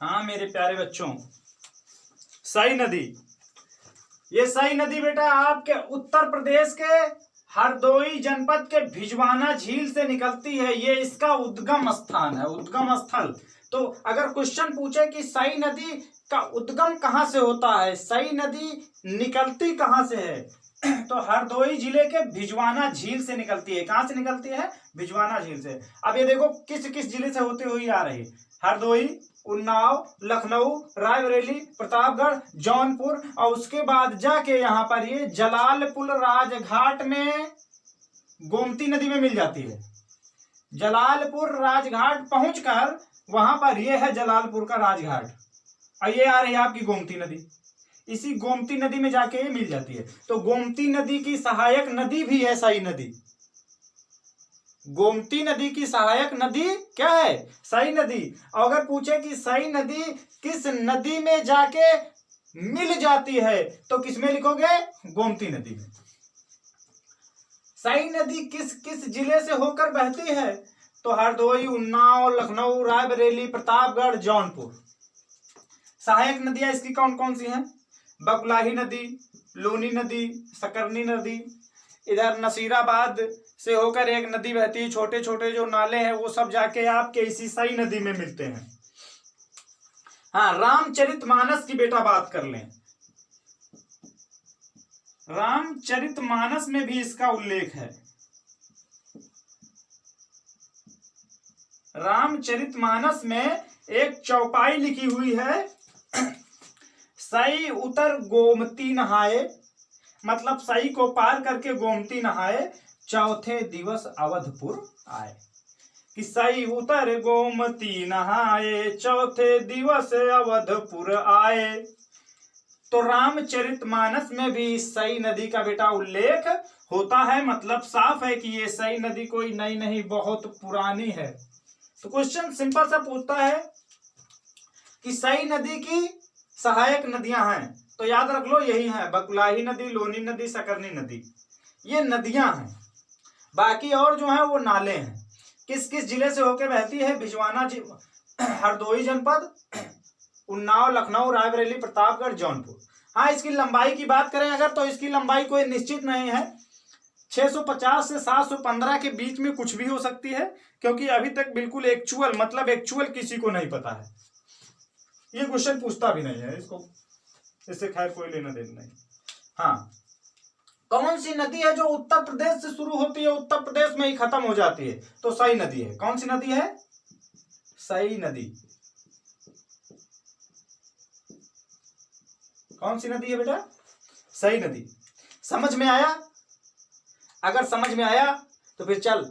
हाँ मेरे प्यारे बच्चों, सई नदी, ये सई नदी बेटा आपके उत्तर प्रदेश के हरदोई जनपद के भिजवाना झील से निकलती है। ये इसका उद्गम स्थान है, उद्गम स्थल। तो अगर क्वेश्चन पूछे कि सई नदी का उद्गम कहाँ से होता है, सई नदी निकलती कहाँ से है, तो हरदोई जिले के भिजवाना झील से निकलती है। कहाँ से निकलती है? भिजवाना झील से। अब ये देखो किस किस जिले से होते हुए आ रही है, हरदोई, उन्नाव, लखनऊ, रायबरेली, प्रतापगढ़, जौनपुर, और उसके बाद जाके यहाँ पर ये जलालपुर राजघाट में गोमती नदी में मिल जाती है। जलालपुर राजघाट पहुंचकर वहां पर ये है जलालपुर का राजघाट, और ये आ रही है आपकी गोमती नदी। इसी गोमती नदी में जाके ये मिल जाती है। तो गोमती नदी की सहायक नदी भी है सई नदी। गोमती नदी की सहायक नदी क्या है? सई नदी। और अगर पूछे कि सई नदी किस नदी में जाके मिल जाती है, तो किसमें लिखोगे? गोमती नदी में। सई नदी किस किस जिले से होकर बहती है? तो हरदोई, उन्नाव, लखनऊ, रायबरेली, प्रतापगढ़, जौनपुर। सहायक नदियां इसकी कौन कौन सी हैं? बकुलाही नदी, लूनी नदी, सकरनी नदी। इधर नसीराबाद से होकर एक नदी बहती है, छोटे छोटे जो नाले हैं वो सब जाके आपके इसी सई नदी में मिलते हैं। हाँ, रामचरितमानस की बेटा बात कर लें, रामचरितमानस में भी इसका उल्लेख है। रामचरितमानस में एक चौपाई लिखी हुई है, सई उतर गोमती नहाए, मतलब सई को पार करके गोमती नहाए, चौथे दिवस अवधपुर आए। कि सई उतर गोमती नहाए, चौथे दिवस अवधपुर आए। तो रामचरितमानस में भी सई नदी का बेटा उल्लेख होता है। मतलब साफ है कि ये सई नदी कोई नई नहीं, बहुत पुरानी है। तो क्वेश्चन सिंपल सा पूछता है कि सई नदी की सहायक नदियां हैं, तो याद रख लो यही है, बकुलाही नदी, लोनी नदी, सकरनी नदी, ये नदियां हैं। बाकी और जो है वो नाले हैं। किस किस जिले से होकर बहती है? भिजवाना, हरदोई जनपद, उन्नाव, लखनऊ, रायबरेली, प्रतापगढ़, जौनपुर। हाँ, इसकी लंबाई की बात करें अगर, तो इसकी लंबाई कोई निश्चित नहीं है। 650 से 715 के बीच में कुछ भी हो सकती है, क्योंकि अभी तक बिल्कुल एक्चुअल, मतलब एक्चुअल किसी को नहीं पता है। ये क्वेश्चन पूछता भी नहीं है, इससे खैर कोई लेना देना नहीं। हाँ, कौन सी नदी है जो उत्तर प्रदेश से शुरू होती है, उत्तर प्रदेश में ही खत्म हो जाती है? तो सई नदी है। कौन सी नदी है? सई नदी। कौन सी नदी है बेटा? सई नदी। समझ में आया? अगर समझ में आया तो फिर चल